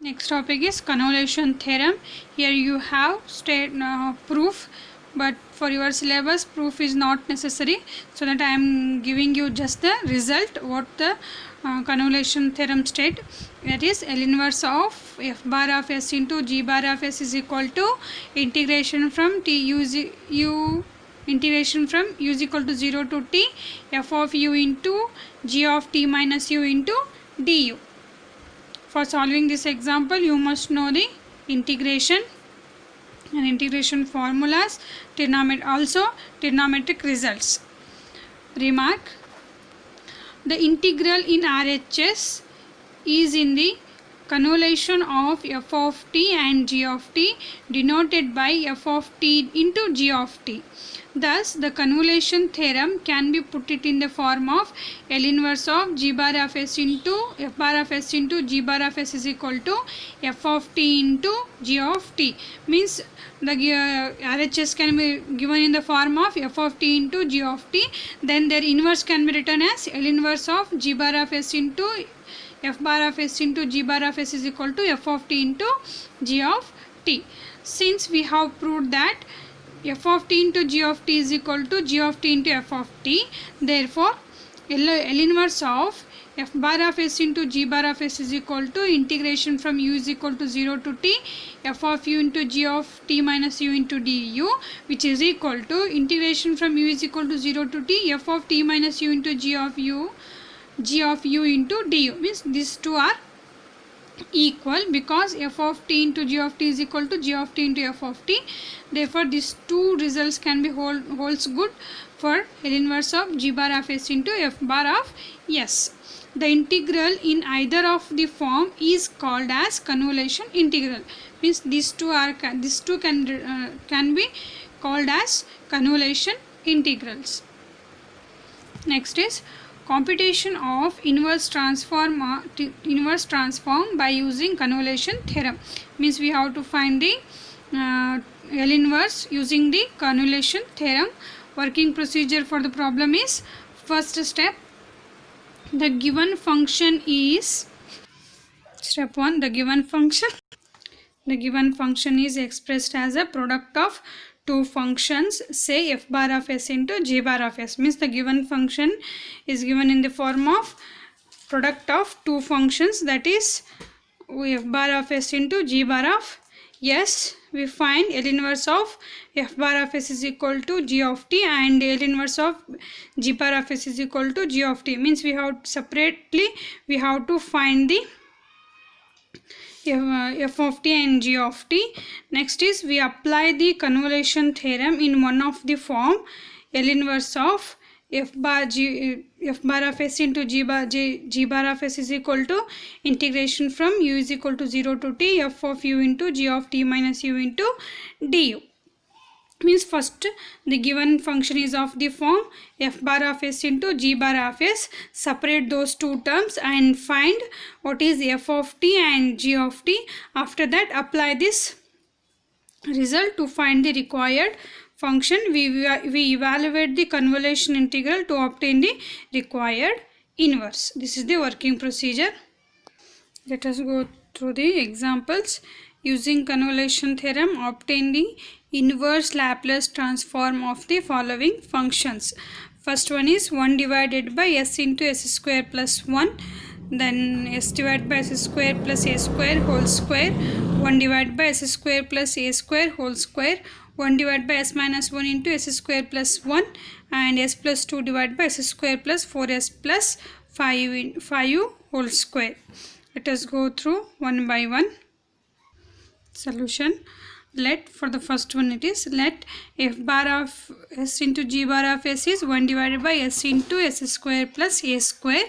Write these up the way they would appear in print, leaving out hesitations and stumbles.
Next topic is convolution theorem. Here you have proof, but for your syllabus proof is not necessary, so that I am giving you just the result what the convolution theorem state. That is L inverse of f bar of s into g bar of s is equal to integration from integration from u is equal to 0 to t f of u into g of t minus u into du. For solving this example, you must know the integration and integration formulas, trigonometric results. Remark: the integral in RHS is in the convolution of f of t and g of t denoted by f of t into g of t. Thus, the convolution theorem can be put it in the form of L inverse of g bar of s into f bar of s into g bar of s is equal to f of t into g of t. Means the RHS can be given in the form of f of t into g of t. Then their inverse can be written as L inverse of g bar of s into f bar of s into g bar of s is equal to f of t into g of t. Since we have proved that f of t into g of t is equal to g of t into f of t, therefore L inverse of f bar of s into g bar of s is equal to integration from u is equal to 0 to t f of u into g of t minus u into du, which is equal to integration from u is equal to 0 to t f of t minus u into g of u into du. Means these two are equal because f of t into g of t is equal to g of t into f of t. Therefore, these two results can be holds good for L inverse of g bar of s into f bar of s. The integral in either of the form is called as convolution integral. Means these two can be called as convolution integrals. Next is computation of inverse transform by using convolution theorem. Means we have to find the L inverse using the convolution theorem. Working procedure for the problem is: first step, the given function is step 1. The given function is expressed as a product of two functions, say f bar of s into g bar of s. Means the given function is given in the form of product of two functions, that is f bar of s into g bar of s. We find L inverse of f bar of s is equal to g of t and L inverse of g bar of s is equal to g of t. Means we have to find the f of t and g of t. Next is we apply the convolution theorem in one of the form L inverse of f bar of s into g bar of s is equal to integration from u is equal to 0 to t f of u into g of t minus u into du. Means first the given function is of the form f bar of s into g bar of s. Separate those two terms and find what is f of t and g of t. After that, apply this result to find the required function. We evaluate the convolution integral to obtain the required inverse. This is the working procedure. Let us go through the examples. Using convolution theorem, obtain the inverse Laplace transform of the following functions. First one is 1 divided by s into s square plus 1. Then s divided by s square plus a square whole square. 1 divided by s square plus a square whole square. 1 divided by s minus 1 into s square plus 1. And s plus 2 divided by s square plus 4s plus 5 whole square. Let us go through one by one. Solution: let, for the first one it is, let f bar of s into g bar of s is 1 divided by s into s square plus a square.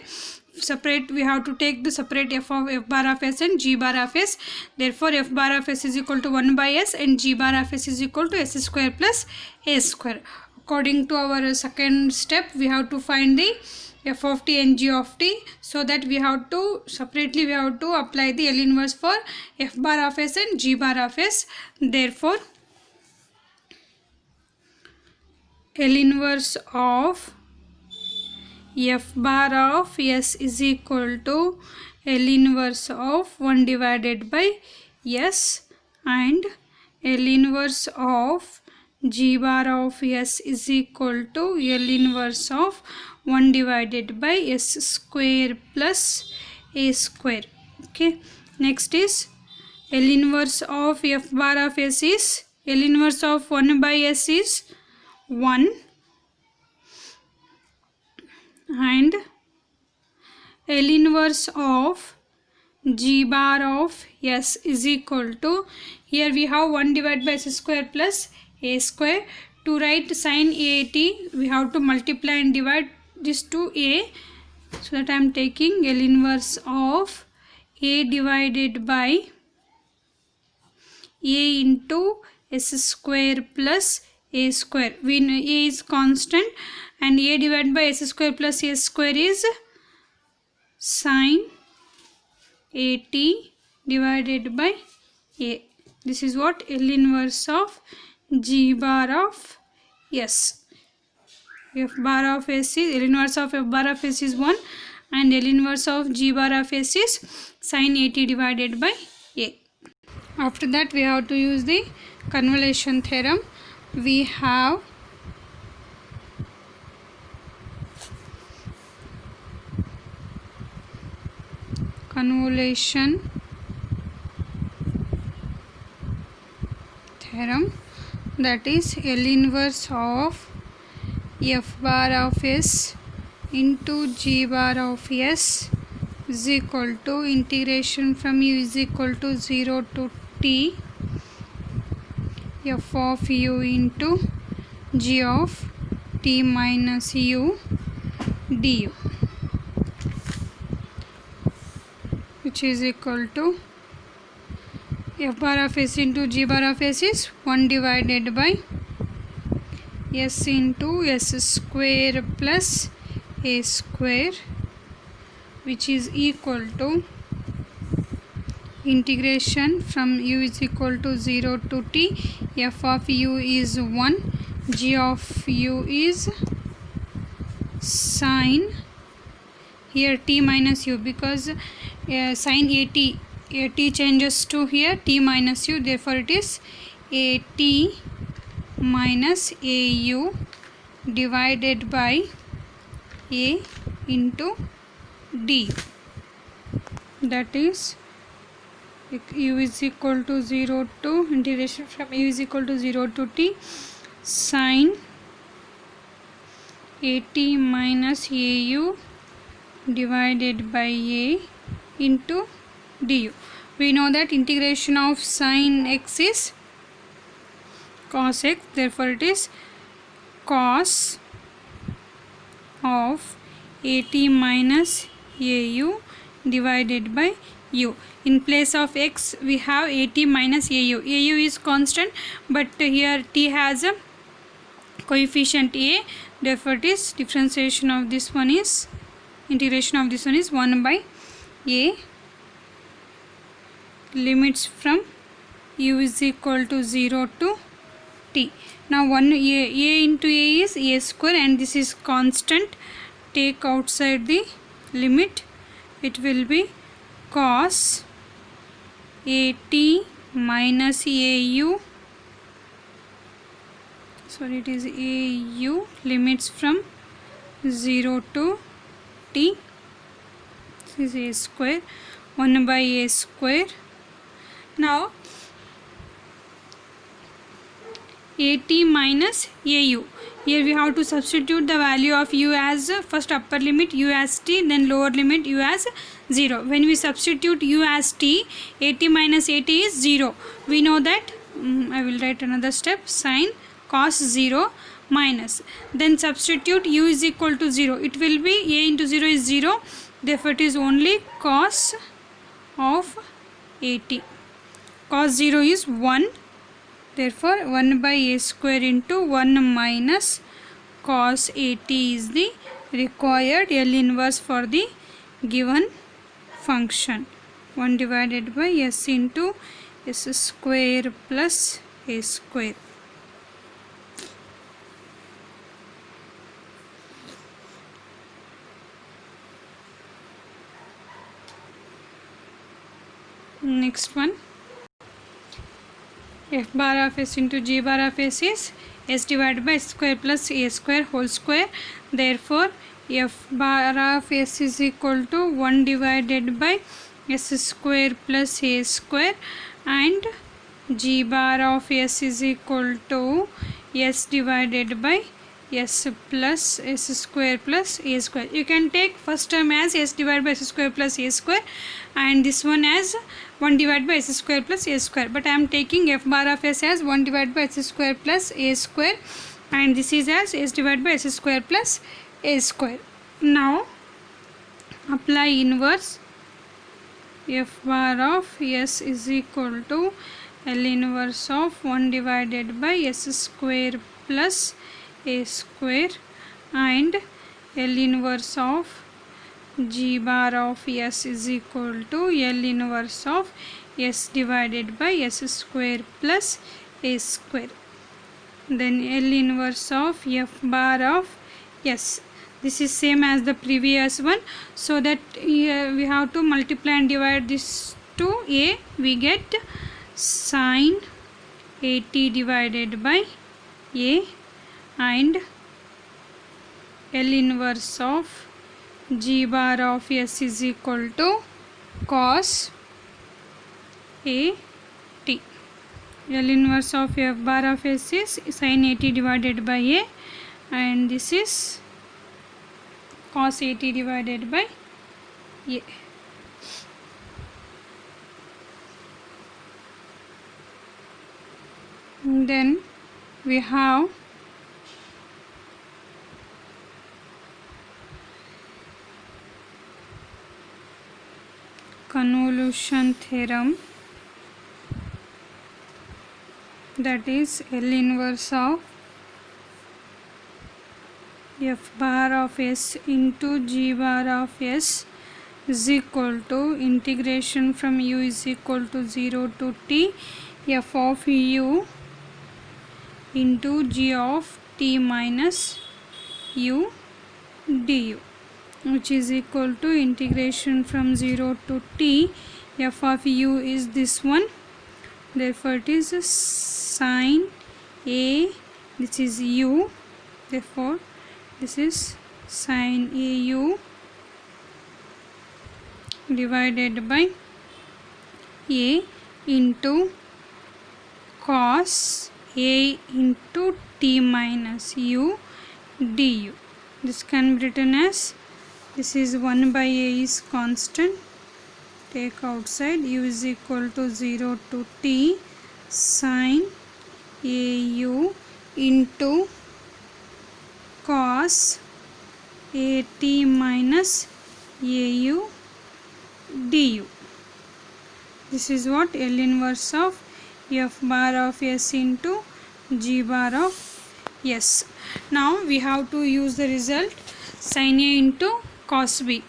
Separate, we have to take the separate f bar of s and g bar of s. Therefore f bar of s is equal to 1 by s and g bar of s is equal to s square plus a square. According to our second step, we have to find the f of t and g of t, so that we have to separately apply the L inverse for f bar of s and g bar of s. Therefore L inverse of f bar of s is equal to L inverse of 1 divided by S, and L inverse of G bar of S is equal to L inverse of 1 divided by S square plus A square. Okay, next is L inverse of F bar of S is, L inverse of 1 by S is 1, and L inverse of G bar of S is equal to, here we have 1 divided by S square plus A square. To write sin AT, we have to multiply and divide this to A, so that I am taking L inverse of A divided by A into S square plus A square. We know A is constant, and A divided by S square plus A square is sin AT divided by A. This is what L inverse of G bar of S. F bar of S is, L inverse of F bar of S is 1, and L inverse of G bar of S is sin AT divided by A. After that, we have to use the convolution theorem. We have convolution theorem, that is L inverse of F bar of S into G bar of S is equal to integration from U is equal to 0 to T F of U into G of T minus U du, which is equal to F bar of S into G bar of S is 1 divided by S into S square plus A square, which is equal to integration from U is equal to 0 to T. F of U is 1, G of U is sin, here T minus U, because sin AT changes to here T minus U, therefore it is AT minus AU divided by A into D. That is U is equal to 0 to integration from U is equal to 0 to T sin AT minus AU divided by A into du. We know that integration of sin x is cos x, therefore it is cos of AT minus AU divided by U. In place of x we have AT minus AU. AU is constant, but here T has a coefficient A, therefore it is differentiation of this one is, integration of this one is 1 by A, limits from U is equal to 0 to T. Now 1 A into A is A square, and this is constant. Take outside the limit, it will be cos AT minus AU, sorry it is AU, limits from 0 to T, this is A square, 1 by A square. Now AT minus AU, here we have to substitute the value of U as first upper limit U as T, then lower limit U as 0. When we substitute U as T, AT minus AT is 0. We know that, I will write another step, sin cos 0 minus, then substitute U is equal to 0, it will be A into 0 is 0, therefore it is only cos of AT. Cos 0 is 1, therefore 1 by A square into 1 minus cos AT is the required L inverse for the given function. 1 divided by S into S square plus A square. next one, f bar of s into g bar of s is s divided by s square plus a square whole square. Therefore f bar of s is equal to 1 divided by s square plus a square, and g bar of s is equal to s divided by s plus s square plus a square. You can take first term as s divided by s square plus a square and this one as 1 divided by s square plus a square, but I am taking f bar of s as 1 divided by s square plus a square and this is as s divided by s square plus a square. Now apply inverse. F bar of s is equal to L inverse of 1 divided by s square plus a square and L inverse of g bar of s is equal to L inverse of s divided by s square plus a square. Then L inverse of f bar of s. This is same as the previous one, so that we have to multiply and divide this to a. We get sin at divided by a and L inverse of g bar of s is equal to cos a t. L inverse of f bar of s is sin at divided by a and this is cos at divided by a. Then we have convolution theorem, that is L inverse of f bar of s into g bar of s is equal to integration from u is equal to 0 to t f of u into g of t minus u du, which is equal to integration from 0 to t. F of u is this one, therefore it is sin a, this is u, therefore this is sin a u divided by a into cos a into t minus u du. This can be written as, this is 1 by a is constant, take outside, u is equal to 0 to t sin a u into cos a t minus a u du. This is what L inverse of f bar of s into g bar of s. Now we have to use the result sin a into cos b,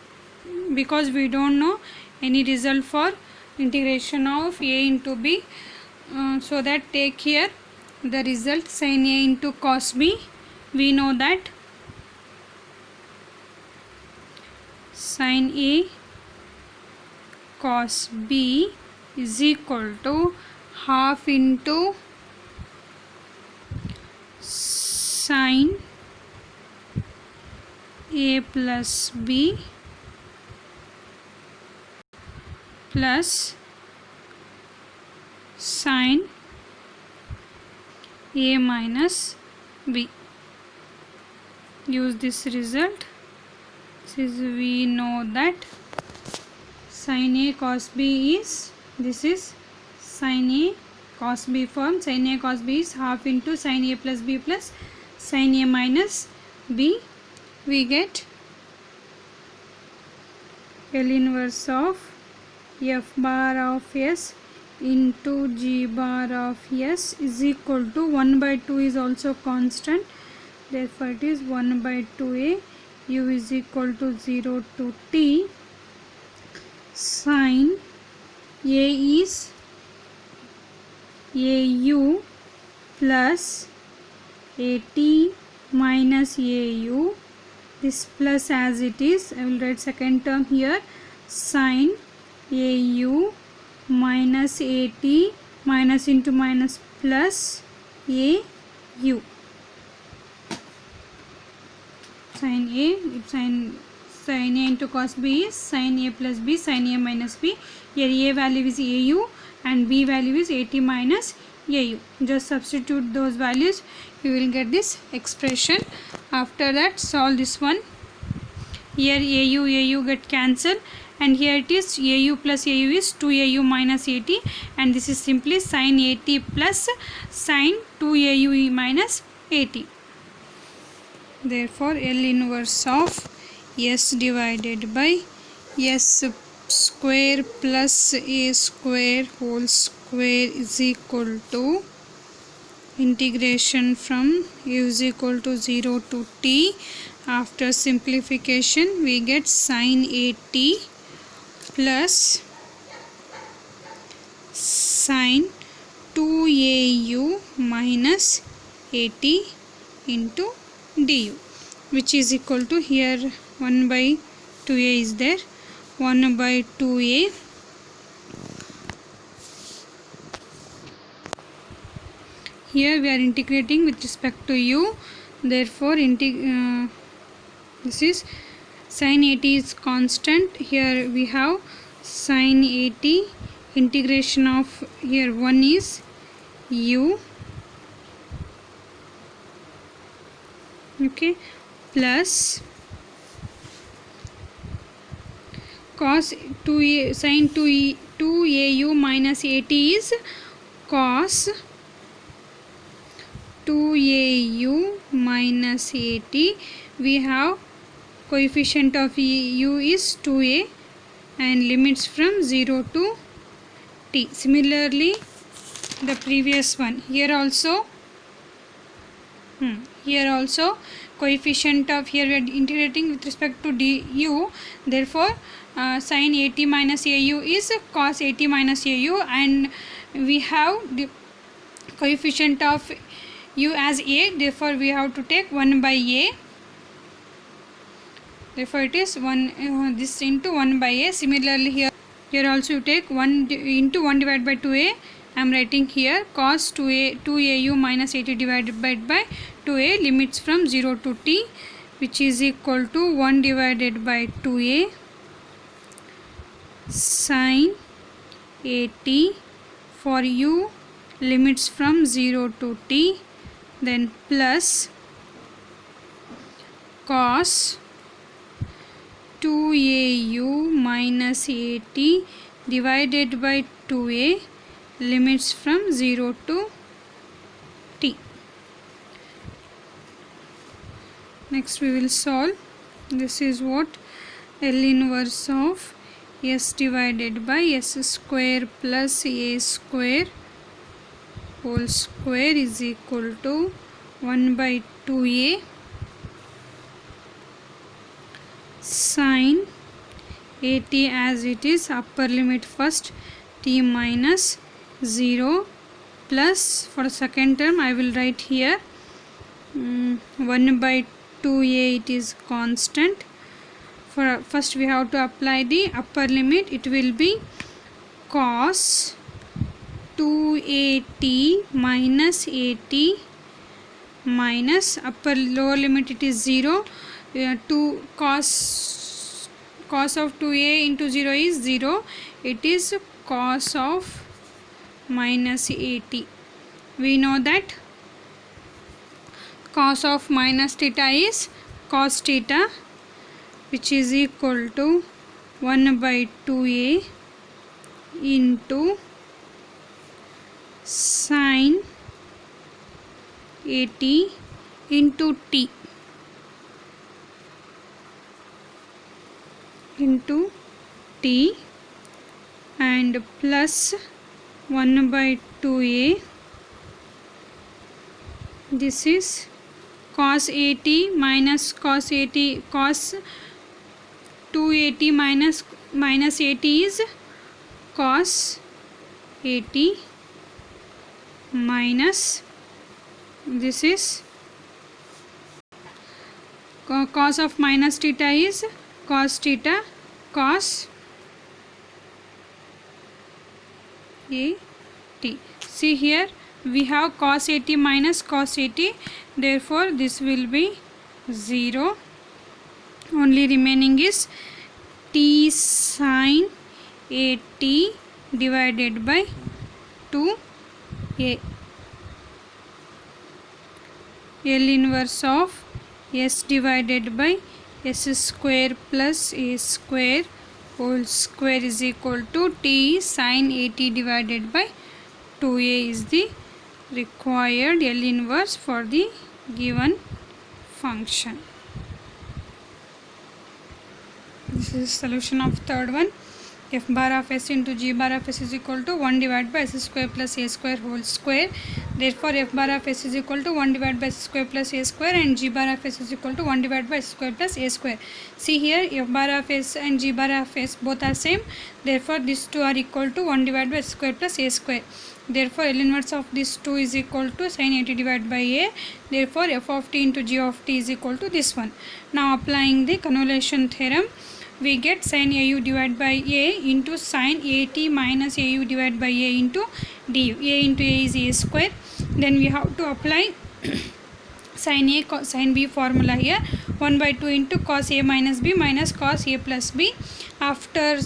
because we don't know any result for integration of a into b, so that take here the result sin a into cos b. We know that sin a cos b is equal to half into sin a plus b plus sin a minus b. Use this result. Since we know that sin a cos b is, this is sin a cos b form. Sin a cos b is half into sin a plus b plus sin a minus b. We get L inverse of f bar of s into g bar of s is equal to 1 by 2 is also constant, therefore it is 1 by 2a. U is equal to 0 to t sin a is au plus at minus au, this plus as it is. I will write second term here, sin au minus 80 minus into minus plus AU. Sin A, sin A into cos B is sin A plus B, sin A minus B. Here A value is AU and B value is 80 minus AU. Just substitute those values, you will get this expression. After that, solve this one. Here AU get cancelled, and here it is AU plus AU is 2AU minus 80, and this is simply sin 80 plus sin 2AU minus 80. Therefore, L inverse of S divided by S square plus A square whole square is equal to integration from U is equal to 0 to T. After simplification, we get sin 80 plus sin 2AU minus 80 into du, which is equal to, here 1 by 2a is there, 1 by 2a here we are integrating with respect to u. Therefore this is sin 80 is constant. Here we have sin 80, integration of, here 1 is u, okay, plus cos 2a sin 2AU minus 80 is cos 2AU minus 80. We have coefficient of u is 2a and limits from 0 to t. Similarly, the previous one, here also coefficient of, here we are integrating with respect to du. Therefore, sin 80 minus AU is cos 80 minus AU, and we have the coefficient of u as a. Therefore, we have to take 1 by a. Therefore, it is 1 this into 1 by a. Similarly, here also you take 1 into 1 divided by 2a. I am writing here cos 2AU minus 80 divided by 2a, limits from 0 to t, which is equal to 1 divided by 2a sin 80 for u, limits from 0 to t, then plus cos 2AU minus 80 divided by 2a, limits from 0 to t. Next we will solve. This is what L inverse of S divided by S square plus A square whole square is equal to 1 by 2a sin 80 as it is, upper limit first, t minus 0 plus, for second term I will write here 1 by 2a, it is constant. For first we have to apply the upper limit. It will be cos 2at minus 80 minus lower limit, it is 0. 2 cos of 2a into 0 is 0. It is cos of minus 80. We know that cos of minus theta is cos theta, which is equal to 1 by 2a into sin 80 into t and plus 1 by 2a. This is cos 80 minus cos 80, cos 280 minus 80 is cos 80 minus, this is cos of minus theta is cos theta, cos 80. See here we have cos 80 minus cos 80, therefore this will be 0. Only remaining is t sin 80 divided by 2a. L inverse of s divided by s square plus a square whole square is equal to t sin 80 divided by 2a is the required L inverse for the given function. This is solution of third one. F bar of s into g bar of s is equal to 1 divided by s square plus a square whole square. Therefore f bar of s is equal to 1 divided by s square plus a square, and g bar of s is equal to 1 divided by s square plus a square. See here f bar of s and g bar of s both are same, therefore these two are equal to 1 divided by s square plus a square. Therefore L inverse of this 2 is equal to sin 80 divided by a. Therefore f of t into g of t is equal to this one. Now applying the convolution theorem, we get sin au divided by a into sin 80 minus au divided by a into du. A into a is a square. Then we have to apply sin a sin b formula here. 1 by 2 into cos a minus b minus cos a plus b. After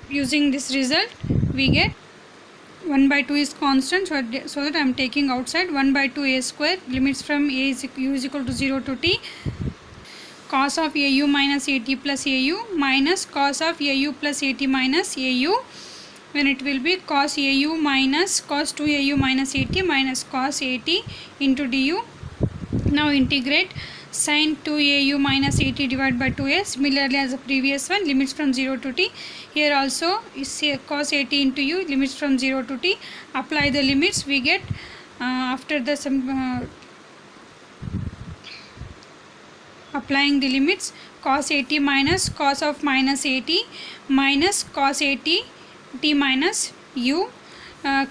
using this result, we get 1 by 2 is constant, so that I am taking outside 1 by 2 a square, limits from a is u is equal to 0 to t, cos of au minus at plus au minus cos of au plus at minus au, when it will be cos au minus cos 2au minus at minus cos at into du. Now integrate sin 2au minus at divided by 2a, similarly as the previous one, limits from 0 to t. Here also is cos 80 into u, limits from 0 to t. Apply the limits, we get after the applying the limits, cos 80 minus cos of minus 80 minus cos 80 t minus u.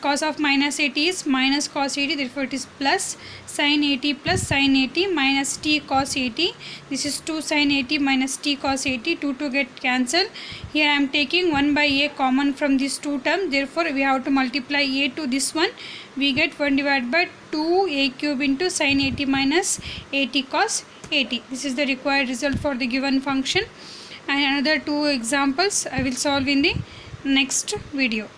Cos of minus 80 is minus cos 80, therefore it is plus sin 80 plus sin 80 minus t cos 80. This is 2 sin 80 minus t cos 80. 2 to get cancelled. Here I am taking 1 by a common from these two terms, therefore we have to multiply a to this one. We get 1 divided by 2a cube into sin 80 minus 80 cos 80. This is the required result for the given function, and another two examples I will solve in the next video.